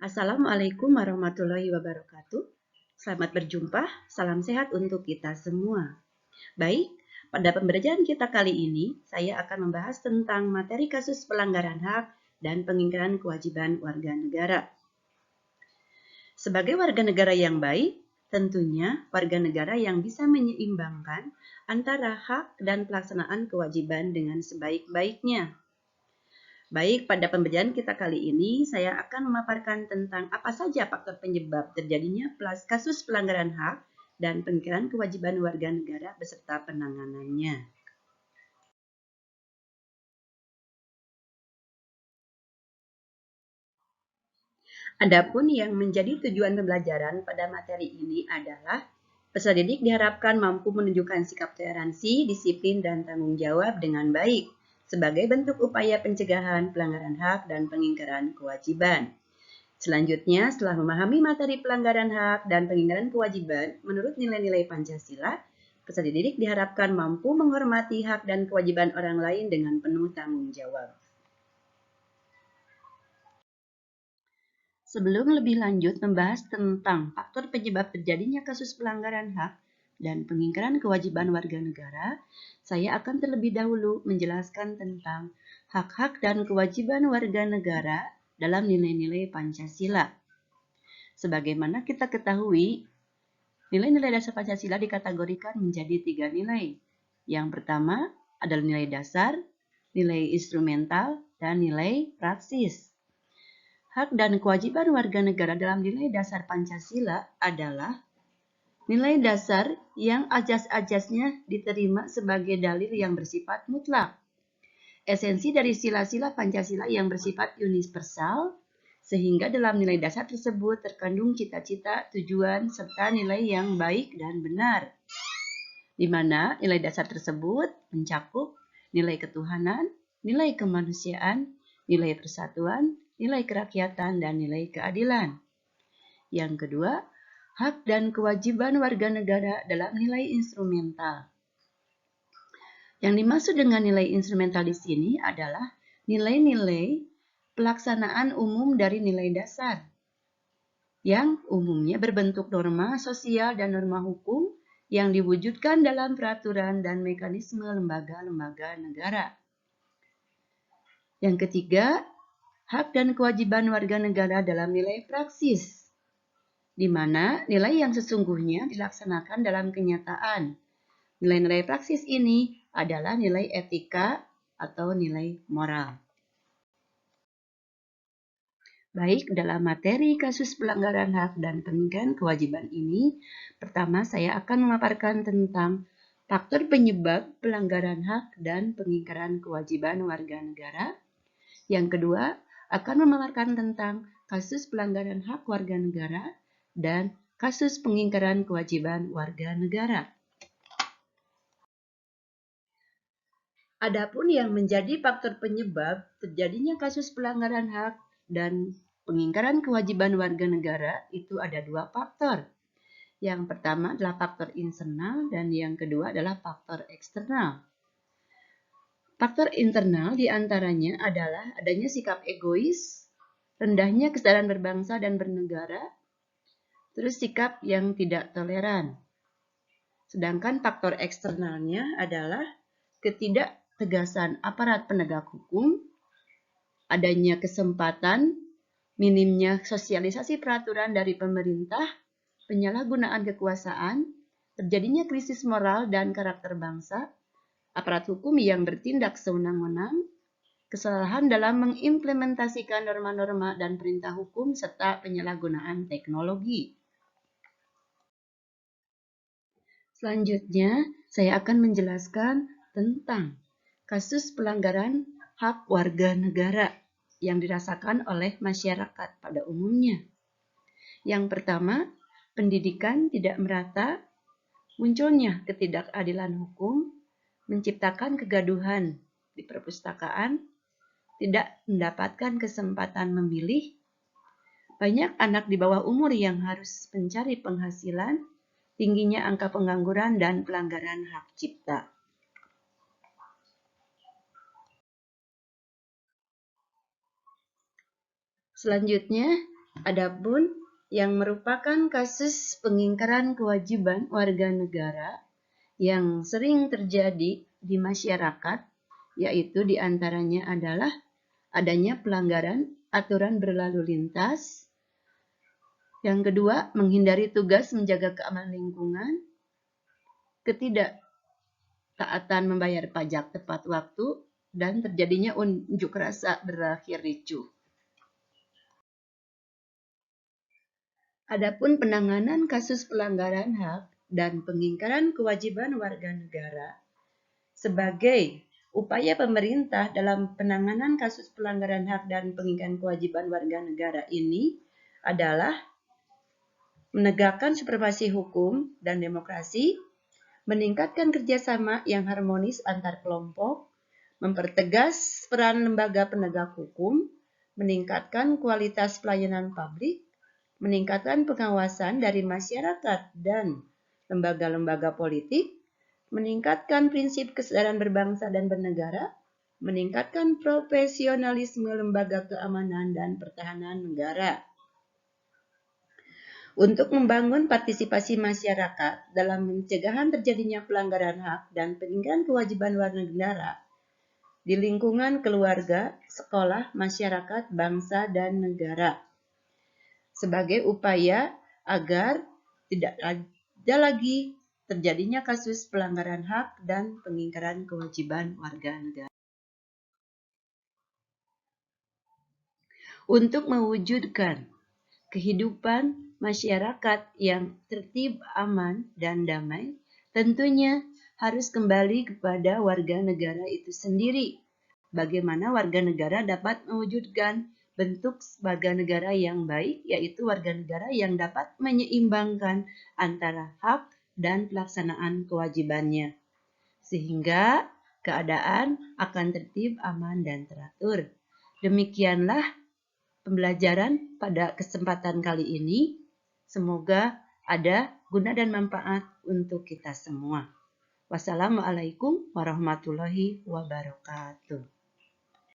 Assalamualaikum warahmatullahi wabarakatuh. Selamat berjumpa, salam sehat untuk kita semua. Baik, pada pembelajaran kita kali ini, saya akan membahas tentang materi kasus pelanggaran hak dan pengingkaran kewajiban warga negara. Sebagai warga negara yang baik, tentunya warga negara yang bisa menyeimbangkan antara hak dan pelaksanaan kewajiban dengan sebaik-baiknya. Baik, pada pembelajaran kita kali ini saya akan memaparkan tentang apa saja faktor penyebab terjadinya kasus pelanggaran hak dan pengingkaran kewajiban warga negara beserta penanganannya. Adapun yang menjadi tujuan pembelajaran pada materi ini adalah peserta didik diharapkan mampu menunjukkan sikap toleransi, disiplin, dan tanggung jawab dengan baik sebagai bentuk upaya pencegahan pelanggaran hak dan pengingkaran kewajiban. Selanjutnya, setelah memahami materi pelanggaran hak dan pengingkaran kewajiban menurut nilai-nilai Pancasila, peserta didik diharapkan mampu menghormati hak dan kewajiban orang lain dengan penuh tanggung jawab. Sebelum lebih lanjut membahas tentang faktor penyebab terjadinya kasus pelanggaran hak dan pengingkaran kewajiban warga negara, saya akan terlebih dahulu menjelaskan tentang hak-hak dan kewajiban warga negara dalam nilai-nilai Pancasila. Sebagaimana kita ketahui, nilai-nilai dasar Pancasila dikategorikan menjadi 3 nilai. Yang pertama adalah nilai dasar, nilai instrumental, dan nilai praksis. Hak dan kewajiban warga negara dalam nilai dasar Pancasila adalah nilai dasar yang ajas-ajasnya diterima sebagai dalil yang bersifat mutlak. Esensi dari sila-sila Pancasila yang bersifat universal, sehingga dalam nilai dasar tersebut terkandung cita-cita, tujuan, serta nilai yang baik dan benar. Di mana nilai dasar tersebut mencakup nilai ketuhanan, nilai kemanusiaan, nilai persatuan, nilai kerakyatan, dan nilai keadilan. Yang kedua, hak dan kewajiban warga negara dalam nilai instrumental. Yang dimaksud dengan nilai instrumental di sini adalah nilai-nilai pelaksanaan umum dari nilai dasar, yang umumnya berbentuk norma sosial dan norma hukum yang diwujudkan dalam peraturan dan mekanisme lembaga-lembaga negara. Yang ketiga, hak dan kewajiban warga negara dalam nilai praksis, di mana nilai yang sesungguhnya dilaksanakan dalam kenyataan. Nilai-nilai praksis ini adalah nilai etika atau nilai moral. Baik, dalam materi kasus pelanggaran hak dan pengingkaran kewajiban ini, pertama saya akan memaparkan tentang faktor penyebab pelanggaran hak dan pengingkaran kewajiban warga negara. Yang kedua, akan memaparkan tentang kasus pelanggaran hak warga negara dan kasus pengingkaran kewajiban warga negara. Adapun yang menjadi faktor penyebab terjadinya kasus pelanggaran hak dan pengingkaran kewajiban warga negara itu ada 2 faktor. Yang pertama adalah faktor internal dan yang kedua adalah faktor eksternal. Faktor internal diantaranya adalah adanya sikap egois, rendahnya kesadaran berbangsa dan bernegara, terus sikap yang tidak toleran. Sedangkan faktor eksternalnya adalah ketidaktegasan aparat penegak hukum, adanya kesempatan, minimnya sosialisasi peraturan dari pemerintah, penyalahgunaan kekuasaan, terjadinya krisis moral dan karakter bangsa, aparat hukum yang bertindak sewenang-wenang, kesalahan dalam mengimplementasikan norma-norma dan perintah hukum, serta penyalahgunaan teknologi. Selanjutnya, saya akan menjelaskan tentang kasus pelanggaran hak warga negara yang dirasakan oleh masyarakat pada umumnya. Yang pertama, pendidikan tidak merata, munculnya ketidakadilan hukum, menciptakan kegaduhan di perpustakaan, tidak mendapatkan kesempatan memilih, banyak anak di bawah umur yang harus mencari penghasilan, tingginya angka pengangguran dan pelanggaran hak cipta. Selanjutnya, Adapun yang merupakan kasus pengingkaran kewajiban warga negara yang sering terjadi di masyarakat, yaitu diantaranya adalah adanya pelanggaran aturan berlalu lintas. Yang kedua, menghindari tugas menjaga keamanan lingkungan, ketidaktaatan membayar pajak tepat waktu, dan terjadinya unjuk rasa berakhir ricuh. Adapun penanganan kasus pelanggaran hak dan pengingkaran kewajiban warga negara sebagai upaya pemerintah dalam penanganan kasus pelanggaran hak dan pengingkaran kewajiban warga negara ini adalah menegakkan supervisi hukum dan demokrasi, meningkatkan kerjasama yang harmonis antar kelompok, mempertegas peran lembaga penegak hukum, meningkatkan kualitas pelayanan publik, meningkatkan pengawasan dari masyarakat dan lembaga-lembaga politik, meningkatkan prinsip kesadaran berbangsa dan bernegara, meningkatkan profesionalisme lembaga keamanan dan pertahanan negara. Untuk membangun partisipasi masyarakat dalam pencegahan terjadinya pelanggaran hak dan pengingkaran kewajiban warga negara di lingkungan keluarga, sekolah, masyarakat, bangsa, dan negara, sebagai upaya agar tidak ada lagi terjadinya kasus pelanggaran hak dan pengingkaran kewajiban warga negara. Untuk mewujudkan kehidupan masyarakat yang tertib, aman, dan damai, tentunya harus kembali kepada warga negara itu sendiri. Bagaimana warga negara dapat mewujudkan bentuk warga negara yang baik, yaitu warga negara yang dapat menyeimbangkan antara hak dan pelaksanaan kewajibannya, sehingga keadaan akan tertib, aman, dan teratur. Demikianlah pembelajaran pada kesempatan kali ini. Semoga ada guna dan manfaat untuk kita semua. Wassalamualaikum warahmatullahi wabarakatuh.